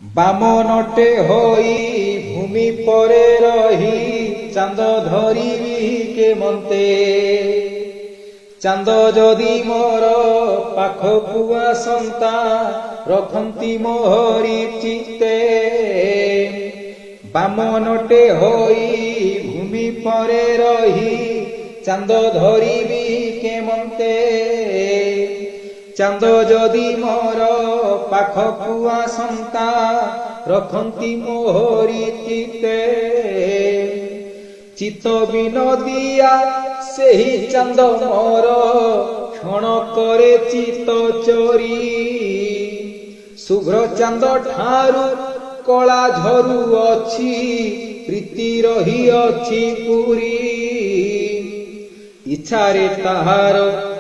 ବାମନଟେ ହୋଇ ଭୂମି ପରେ ରହି ଚାନ୍ଦ ଧରିବି କେମନ୍ତେ। ଚାନ୍ଦ ଯଦି ମୋର ପାଖକୁ ଆସନ୍ତା ରଖନ୍ତି ମୋହରି ଚିତ୍ତେ। ବାମନଟେ ହୋଇ ଭୂମି ପରେ ରହି ଚାନ୍ଦ ଧରିବି କେମନ୍ତେ। ଚାନ୍ଦ ଯଦି ମୋର ପାଖକୁ ଆସନ୍ତା ରଖନ୍ତି ମୋହରି ଚିତ୍ତେ। ଚିତ୍ତ ବିନୋଦିଆ ସେହି ଚାନ୍ଦ ମୋର କ୍ଷଣ କରେ ଚିତ୍ତ ଚୋରି। ଶୁଭ୍ର ଚାନ୍ଦ ଠାରୁ କଳା ଝରୁଅଛି ପ୍ରୀତି ରହିଅଛି ପୁରୀ। ଇଚ୍ଛାରେ ତାହାର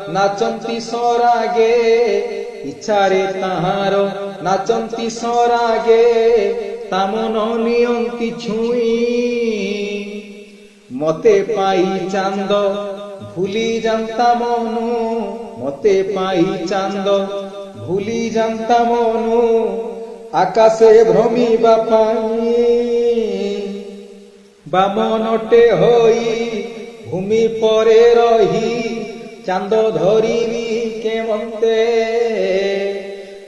ନାଚନ୍ତି ସରାଗେ, ଇଚ୍ଛାରେ ତାହାର ନାଚନ୍ତି ସରାଗେ, ତା ମନ ନିଅନ୍ତି ଛୁଇଁ। ମତେ ପାଇ ଚାନ୍ଦ ଭୁଲି ଯାନ୍ତା ମନୁ, ମତେ ପାଇ ଚାନ୍ଦ ଭୁଲି ଯାନ୍ତା ମନୁ, ଆକାଶେ ଭ୍ରମିବା ପାଇଁ। ବାମନଟେ ହୋଇ ଭୂମି ପରେ ରହି ଚାନ୍ଦ ଧରିବି କେମନ୍ତେ।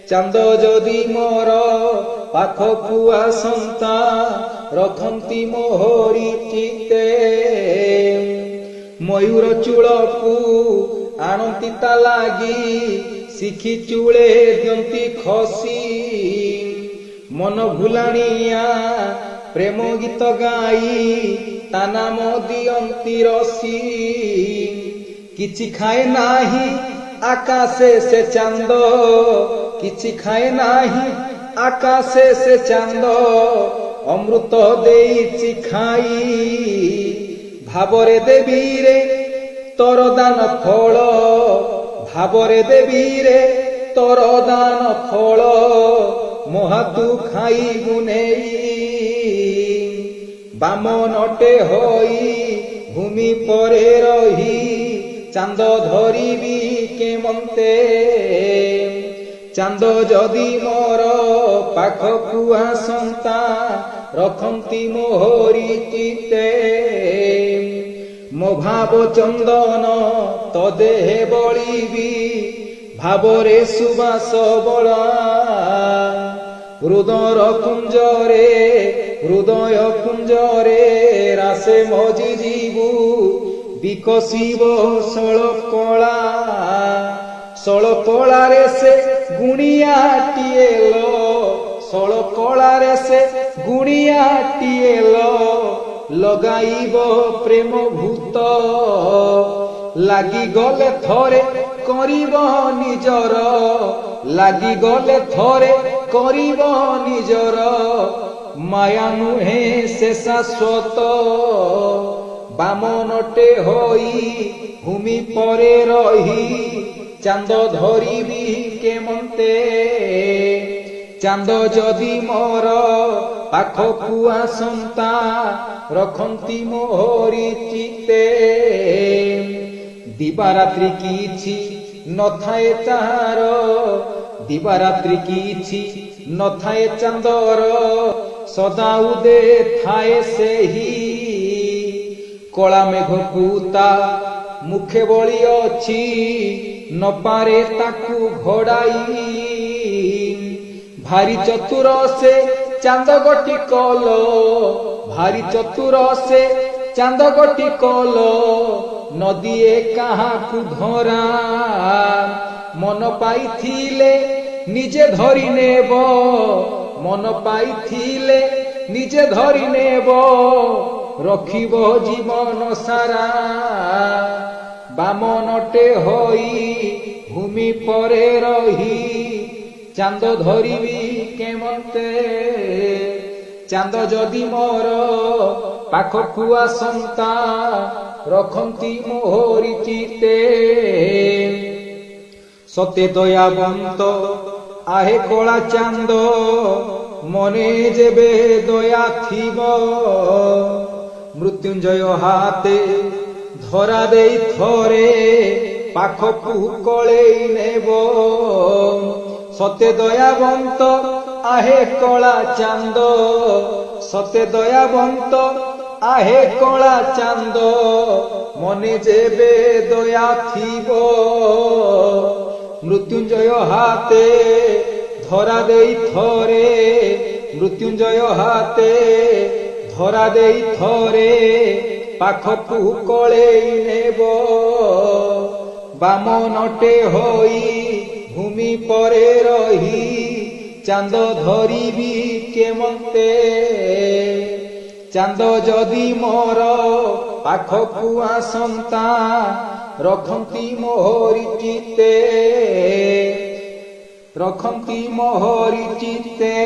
ଚାନ୍ଦ ଯଦି ମୋର ପାଖକୁ ଆସନ୍ତା ରଖନ୍ତି ମୋହରି ଚିତ୍ତେ। ମୟୂର ଚୂଳକୁ ଆଣନ୍ତି ତା ଲାଗି, ଶିଖି ଚୂଳେ ଦିଅନ୍ତି ଖସି। ମନ ଭୁଲାଣିଆ ପ୍ରେମ ଗୀତ ଗାଇ ତା ନାମ ଦିଅନ୍ତି ରସି। କିଛି ଖାଏ ନାହିଁ ଆକାଶେ ସେ ଚାନ୍ଦ, କିଛି ଖାଏ ନାହିଁ ଆକାଶେ ସେ ଚାନ୍ଦ, ଅମୃତ ଦେଇଛି ଖାଇ। ଭାବରେ ଦେବୀରେ ତୋର ଦାନ ଫଳ, ଭାବରେ ଦେବୀରେ ତୋର ଦାନ ଫଳ, ମହାତୁ ଖାଇବୁ ନେଇ। ବାମନଟେ ହୋଇ ଭୂମି ପରେ ରହି ଚାନ୍ଦ ଧରିବି କେମନ୍ତେ। ଚାନ୍ଦ ଯଦି ମୋର ପାଖକୁ ଆସନ୍ତା ରଖନ୍ତି ମୋହରି ଚିତ୍ତେ। ମୋ ଭାବ ଚନ୍ଦନ ତ ଦେହେ ବଳିବି, ଭାବରେ ସୁବାସ ବଳା। ହୃଦୟ କୁଞ୍ଜରେ, ହୃଦୟ କୁଞ୍ଜରେ ରାସେ ମଜି ଯିବୁ, ବିକଶିବ ଷୋଳକଳା। ଷୋଳକଳାରେ ସେ ଗୁଣିଆଟିଏ ଲୋ, ଷୋଳକଳାରେ ସେ ଗୁଣିଆଟିଏ ଲୋ, ଲଗାଇବ ପ୍ରେମ ଭୂତ। ଲାଗିଗଲେ ଥରେ କରିବ ନିଜର, ଲାଗିଗଲେ ଥରେ କରିବ ନିଜର, ମାୟା ନୁହେଁ ସେ ଶାଶ୍ୱତ। ବାମନଟେ ହୋଇ ଭୂମି ପରେ ରହି ଚାନ୍ଦ ଧରିବି କେମନ୍ତେ। ଚାନ୍ଦ ଯଦି ମୋର ପାଖକୁ ଆସନ୍ତା ରଖନ୍ତି ମୋହରି ଚିତ୍ତେ। ଦିବାରାତ୍ରି କିଛି ନଥାଏ ତାହାର, ଦିବାରାତ୍ରି କିଛି ନଥାଏ ଚାନ୍ଦର, ସଦା ଉଦେ ଥାଏ ସେହି। କଳା ମେଘକୁ ତା ମୁଖେ ବଳି ଅଛି, ନପାରେ ତାକୁ ଘୋଡ଼ାଇ। ଭାରି ଚତୁର ସେ ଚାନ୍ଦ ଗୋଟି କଲ, ଭାରି ଚତୁର ସେ ଚାନ୍ଦ ଗୋଟି କଲ, ନଦିଏ କାହାକୁ ଧରା। ମନ ପାଇଥିଲେ ନିଜେ ଧରି ନେବ, ମନ ପାଇଥିଲେ ନିଜେ ଧରି ନେବ, ରଖିବ ଜୀବନ ସାରା। ବାମନଟେ ହୋଇ ଭୂମି ପରେ ରହି ଚାନ୍ଦ ଧରିବି କେମନ୍ତେ। ଚାନ୍ଦ ଯଦି ମୋର ପାଖକୁ ଆସନ୍ତା ରଖନ୍ତି ମୋହରି ଚିତ୍ତେ। ସତେ ଦୟାବନ୍ତ ଆହେ କଳା ଚାନ୍ଦ, ମନେ ଯେବେ ଦୟା ଥିବ, ମୃତ୍ୟୁଞ୍ଜୟ ହାତେ ଧରା ଦେଇ ଥରେ ପାଖକୁ କଳେଇ ନେବ। ସତେ ଦୟାବନ୍ତ আহে কলা চান্দ সতে দয়াবন্ত আহে কলা চান্দ মনে যেবে দয়া থিব মৃত্যুঞ্জয় হাতে ধরা দেই থরে মৃত্যুঞ্জয় হাতে ধরা দেই থরে পাখকু কলেই নেব বামনটে হই ভূমি পরে রহি চাঁদ ধরিবি কেমন্তে চাঁদ যদি মোর পাখকু আসন্তা রখন্তি মোহরি চিতে রখন্তি মোহরি চিতে।